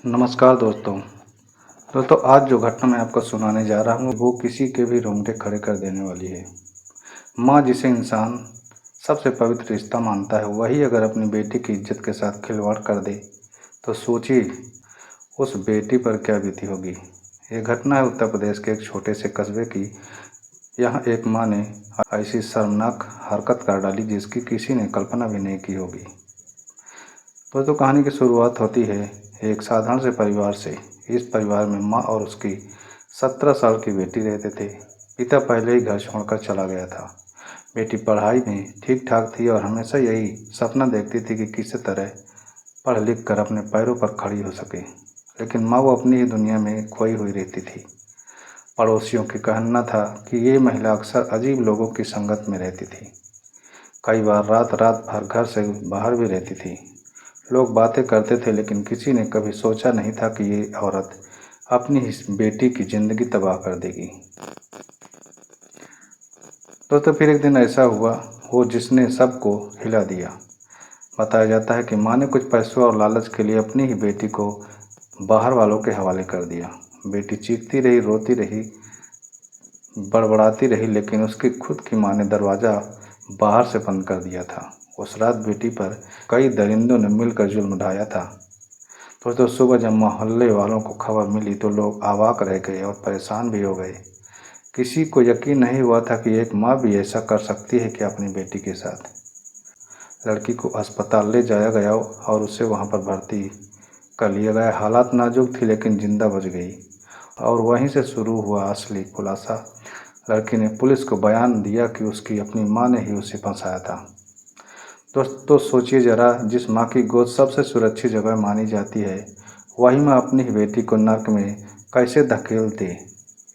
नमस्कार दोस्तों आज जो घटना मैं आपको सुनाने जा रहा हूँ वो किसी के भी रोंगटे खड़े कर देने वाली है। माँ जिसे इंसान सबसे पवित्र रिश्ता मानता है वही अगर अपनी बेटी की इज्जत के साथ खिलवाड़ कर दे तो सोचिए उस बेटी पर क्या बीती होगी। ये घटना है उत्तर प्रदेश के एक छोटे से कस्बे की। यहाँ एक माँ ने ऐसी शर्मनाक हरकत कर डाली जिसकी किसी ने कल्पना भी नहीं की होगी। दोस्तों कहानी की शुरुआत होती है एक साधारण से परिवार से। इस परिवार में माँ और उसकी 17 साल की बेटी रहते थे। पिता पहले ही घर छोड़कर चला गया था। बेटी पढ़ाई में ठीक ठाक थी और हमेशा यही सपना देखती थी कि किसी तरह पढ़ लिख कर अपने पैरों पर खड़ी हो सके। लेकिन माँ वो अपनी ही दुनिया में खोई हुई रहती थी। पड़ोसियों का कहना था कि ये महिला अक्सर अजीब लोगों की संगत में रहती थी। कई बार रात रात भर घर से बाहर भी रहती थी। लोग बातें करते थे लेकिन किसी ने कभी सोचा नहीं था कि ये औरत अपनी इस बेटी की ज़िंदगी तबाह कर देगी। तो फिर एक दिन ऐसा हुआ वो जिसने सबको हिला दिया। बताया जाता है कि माँ ने कुछ पैसों और लालच के लिए अपनी ही बेटी को बाहर वालों के हवाले कर दिया। बेटी चीखती रही, रोती रही, बड़बड़ाती रही, लेकिन उसकी खुद की माँ ने दरवाज़ा बाहर से बंद कर दिया था। उस रात बेटी पर कई दरिंदों ने मिलकर जुल्म ढाया था। तो सुबह जब मोहल्ले वालों को खबर मिली तो लोग अवाक रह गए और परेशान भी हो गए। किसी को यकीन नहीं हुआ था कि एक माँ भी ऐसा कर सकती है कि अपनी बेटी के साथ। लड़की को अस्पताल ले जाया गया और उसे वहाँ पर भर्ती कर लिया गया। हालात नाजुक थी लेकिन जिंदा बच गई। और वहीं से शुरू हुआ असली खुलासा। लड़की ने पुलिस को बयान दिया कि उसकी अपनी माँ ने ही उसे फंसाया था। दोस्तों सोचिए ज़रा, जिस माँ की गोद सबसे सुरक्षित जगह मानी जाती है वही माँ अपनी ही बेटी को नर्क में कैसे धकेल दे,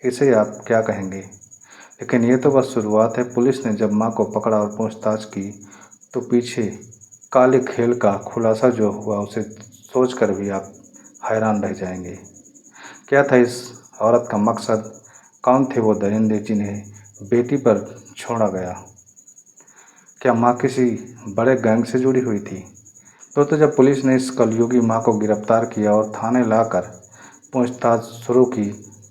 इसे आप क्या कहेंगे। लेकिन ये तो बस शुरुआत है। पुलिस ने जब माँ को पकड़ा और पूछताछ की तो पीछे काले खेल का खुलासा जो हुआ उसे सोचकर भी आप हैरान रह जाएंगे। क्या था इस औरत का मकसद? कौन थे वो दरिंदे जिन्हें बेटी पर छोड़ा गया? क्या माँ किसी बड़े गैंग से जुड़ी हुई थी? तो जब पुलिस ने इस कलयुगी माँ को गिरफ्तार किया और थाने लाकर पूछताछ शुरू की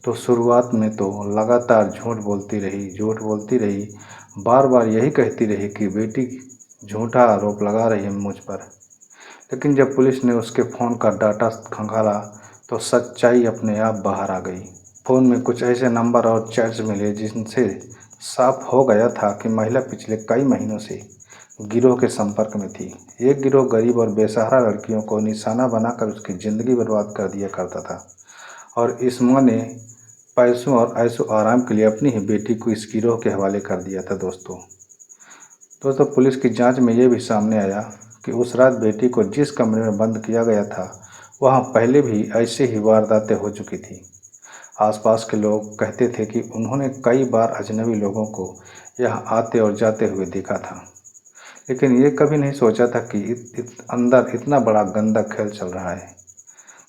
तो शुरुआत में तो लगातार झूठ बोलती रही, बार बार यही कहती रही कि बेटी झूठा आरोप लगा रही है मुझ पर। लेकिन जब पुलिस ने उसके फ़ोन का डाटा खंगाला तो सच्चाई अपने आप बाहर आ गई। फ़ोन में कुछ ऐसे नंबर और चैट्स मिले जिनसे साफ हो गया था कि महिला पिछले कई महीनों से गिरोह के संपर्क में थी। ये गिरोह गरीब और बेसहारा लड़कियों को निशाना बनाकर उसकी ज़िंदगी बर्बाद कर दिया करता था। और इस माँ ने पैसों और ऐशो आराम के लिए अपनी ही बेटी को इस गिरोह के हवाले कर दिया था। दोस्तों पुलिस की जांच में ये भी सामने आया कि उस रात बेटी को जिस कमरे में बंद किया गया था वहाँ पहले भी ऐसे ही वारदातें हो चुकी थी। आसपास के लोग कहते थे कि उन्होंने कई बार अजनबी लोगों को यहाँ आते और जाते हुए देखा था। लेकिन ये कभी नहीं सोचा था कि अंदर इतना बड़ा गंदा खेल चल रहा है।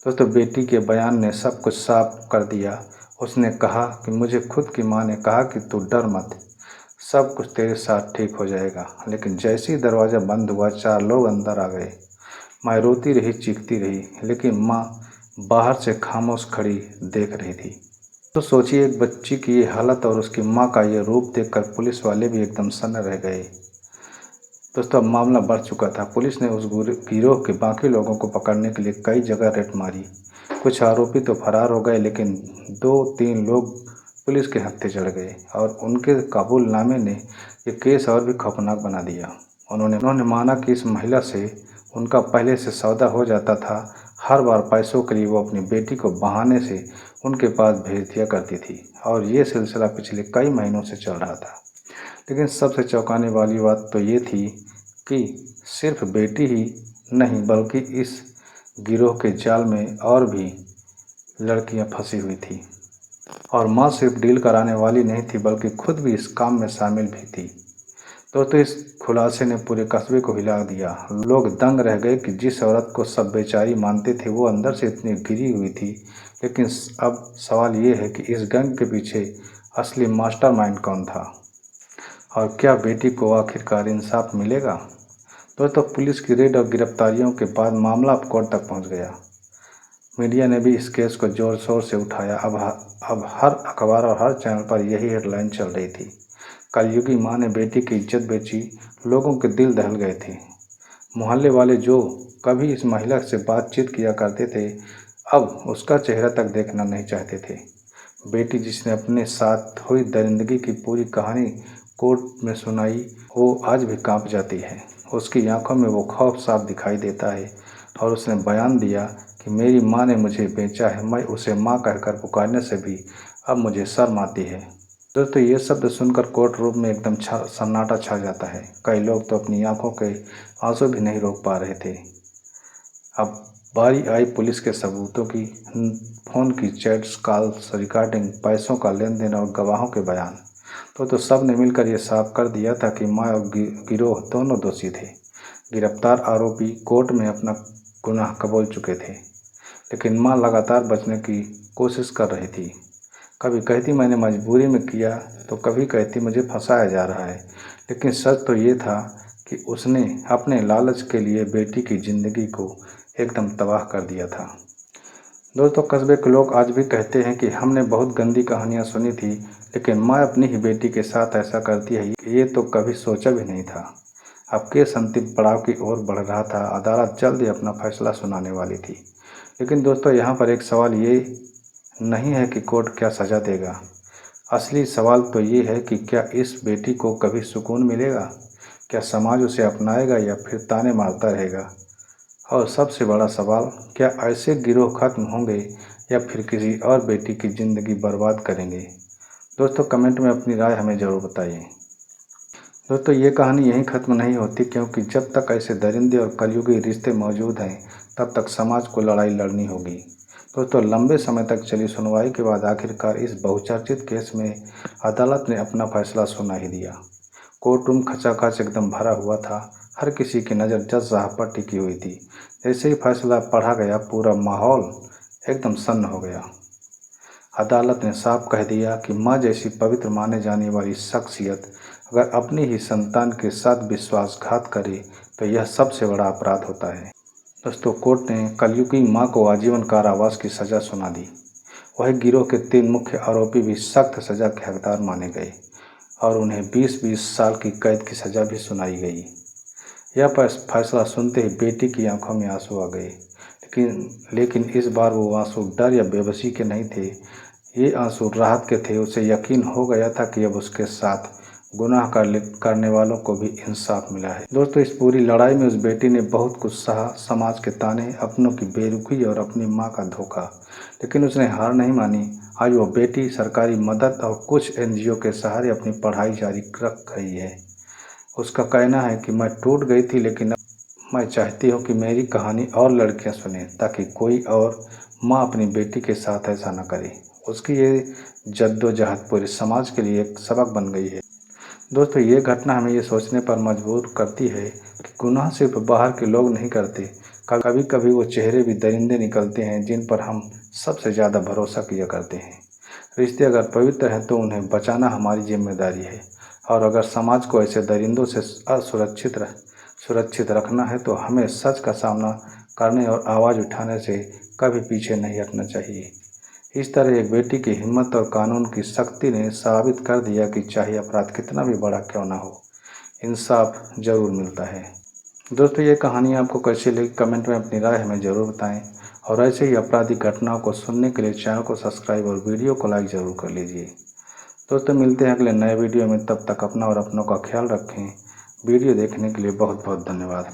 दोस्तों बेटी के बयान ने सब कुछ साफ कर दिया। उसने कहा कि मुझे खुद की माँ ने कहा कि तू डर मत, सब कुछ तेरे साथ ठीक हो जाएगा। लेकिन जैसे ही दरवाज़ा बंद हुआ 4 लोग अंदर आ गए। माँ रोती रही, चीखती रही, लेकिन माँ बाहर से खामोश खड़ी देख रही थी। तो सोचिए एक बच्ची की ये हालत और उसकी माँ का ये रूप देखकर पुलिस वाले भी एकदम सन्न रह गए। दोस्तों अब मामला बढ़ चुका था। पुलिस ने उस गिरोह के बाकी लोगों को पकड़ने के लिए कई जगह रेड मारी। कुछ आरोपी तो फरार हो गए लेकिन 2-3 लोग पुलिस के हत्थे चढ़ गए और उनके कबूलनामे ने ये केस और भी खौफनाक बना दिया। उन्होंने माना कि इस महिला से उनका पहले से सौदा हो जाता था। हर बार पैसों के लिए वो अपनी बेटी को बहाने से उनके पास भेज दिया करती थी और ये सिलसिला पिछले कई महीनों से चल रहा था। लेकिन सबसे चौंकाने वाली बात तो ये थी कि सिर्फ बेटी ही नहीं बल्कि इस गिरोह के जाल में और भी लड़कियां फंसी हुई थी। और माँ सिर्फ डील कराने वाली नहीं थी बल्कि खुद भी इस काम में शामिल भी थी। तो इस खुलासे ने पूरे कस्बे को हिला दिया। लोग दंग रह गए कि जिस औरत को सब बेचारी मानते थे वो अंदर से इतनी गिरी हुई थी। लेकिन अब सवाल ये है कि इस गैंग के पीछे असली मास्टरमाइंड कौन था और क्या बेटी को आखिरकार इंसाफ मिलेगा? तो पुलिस की रेड और गिरफ्तारियों के बाद मामला अब कोर्ट तक पहुंच गया। मीडिया ने भी इस केस को जोर शोर से उठाया। अब हर अखबार और हर चैनल पर यही हेडलाइन चल रही थी, कलयुगी माँ ने बेटी की इज्जत बेची। लोगों के दिल दहल गए थे। मोहल्ले वाले जो कभी इस महिला से बातचीत किया करते थे, अब उसका चेहरा तक देखना नहीं चाहते थे। बेटी जिसने अपने साथ हुई दरिंदगी की पूरी कहानी कोर्ट में सुनाई, वो आज भी कांप जाती है। उसकी आंखों में वो खौफ साफ दिखाई देता है और उसने बयान दिया कि मेरी माँ ने मुझे बेचा है। मैं उसे माँ कहकर पुकारने से भी अब मुझे शर्म आती है। दोस्तों, ये शब्द सुनकर कोर्ट रूम में एकदम सन्नाटा छा जाता है। कई लोग तो अपनी आंखों के आंसू भी नहीं रोक पा रहे थे। अब बारी आई पुलिस के सबूतों की, फ़ोन की चैट्स, कॉल्स, रिकॉर्डिंग, पैसों का लेन देन और गवाहों के बयान। तो सब ने मिलकर ये साफ कर दिया था कि माँ और गिरोह दोनों दोषी थे। गिरफ्तार आरोपी कोर्ट में अपना गुनाह कबूल चुके थे, लेकिन माँ लगातार बचने की कोशिश कर रही थी। कभी कहती मैंने मजबूरी में किया, तो कभी कहती मुझे फंसाया जा रहा है। लेकिन सच तो ये था कि उसने अपने लालच के लिए बेटी की ज़िंदगी को एकदम तबाह कर दिया था। दोस्तों, कस्बे के लोग आज भी कहते हैं कि हमने बहुत गंदी कहानियां सुनी थी, लेकिन माँ अपनी ही बेटी के साथ ऐसा करती है, ये तो कभी सोचा भी नहीं था। अब केस अंतिम पड़ाव की ओर बढ़ रहा था। अदालत जल्द ही अपना फैसला सुनाने वाली थी। लेकिन दोस्तों, यहाँ पर एक सवाल ये नहीं है कि कोर्ट क्या सज़ा देगा। असली सवाल तो ये है कि क्या इस बेटी को कभी सुकून मिलेगा? क्या समाज उसे अपनाएगा या फिर ताने मारता रहेगा? और सबसे बड़ा सवाल, क्या ऐसे गिरोह खत्म होंगे या फिर किसी और बेटी की ज़िंदगी बर्बाद करेंगे? दोस्तों, कमेंट में अपनी राय हमें ज़रूर बताइए। दोस्तों, ये कहानी यहीं ख़त्म नहीं होती, क्योंकि जब तक ऐसे दरिंदे और कलयुगी रिश्ते मौजूद हैं, तब तक समाज को लड़ाई लड़नी होगी। दोस्तों, लंबे समय तक चली सुनवाई के बाद आखिरकार इस बहुचर्चित केस में अदालत ने अपना फैसला सुना ही दिया। कोर्ट रूम खचाखच एकदम भरा हुआ था। हर किसी की नज़र जज साहब पर टिकी हुई थी। जैसे ही फैसला पढ़ा गया, पूरा माहौल एकदम सन्न हो गया। अदालत ने साफ कह दिया कि माँ जैसी पवित्र माने जाने वाली शख्सियत अगर अपनी ही संतान के साथ विश्वासघात करे, तो यह सबसे बड़ा अपराध होता है। दोस्तों, कोर्ट ने कलयुगी माँ को आजीवन कारावास की सज़ा सुना दी। वही गिरोह के 3 मुख्य आरोपी भी सख्त सज़ा के हकदार माने गए और उन्हें 20-20 साल की कैद की सज़ा भी सुनाई गई। यह फैसला सुनते ही बेटी की आंखों में आंसू आ गए। लेकिन इस बार वो आंसू डर या बेबसी के नहीं थे। ये आंसू राहत के थे। उसे यकीन हो गया था कि अब उसके साथ गुनाह करने वालों को भी इंसाफ मिला है। दोस्तों, इस पूरी लड़ाई में उस बेटी ने बहुत कुछ सहा, समाज के ताने, अपनों की बेरुखी और अपनी माँ का धोखा, लेकिन उसने हार नहीं मानी। आज वो बेटी सरकारी मदद और कुछ एनजीओ के सहारे अपनी पढ़ाई जारी रख रही है। उसका कहना है कि मैं टूट गई थी, लेकिन मैं चाहती हूँ कि मेरी कहानी और लड़कियाँ सुने, ताकि कोई और माँ अपनी बेटी के साथ ऐसा न करे। उसकी ये जद्दोजहद पूरे समाज के लिए एक सबक बन गई है। दोस्तों, ये घटना हमें ये सोचने पर मजबूर करती है कि गुनाह सिर्फ बाहर के लोग नहीं करते। कभी कभी वो चेहरे भी दरिंदे निकलते हैं जिन पर हम सबसे ज़्यादा भरोसा किया करते हैं। रिश्ते अगर पवित्र हैं तो उन्हें बचाना हमारी जिम्मेदारी है, और अगर समाज को ऐसे दरिंदों से सुरक्षित रखना है, तो हमें सच का सामना करने और आवाज़ उठाने से कभी पीछे नहीं हटना चाहिए। इस तरह एक बेटी की हिम्मत और कानून की सख्ती ने साबित कर दिया कि चाहे अपराध कितना भी बड़ा क्यों ना हो, इंसाफ जरूर मिलता है। दोस्तों, ये कहानी आपको कैसी लगी, कमेंट में अपनी राय हमें ज़रूर बताएं, और ऐसे ही आपराधिक घटनाओं को सुनने के लिए चैनल को सब्सक्राइब और वीडियो को लाइक ज़रूर कर लीजिए। दोस्तों, मिलते हैं अगले नए वीडियो में। तब तक अपना और अपनों का ख्याल रखें। वीडियो देखने के लिए बहुत बहुत धन्यवाद।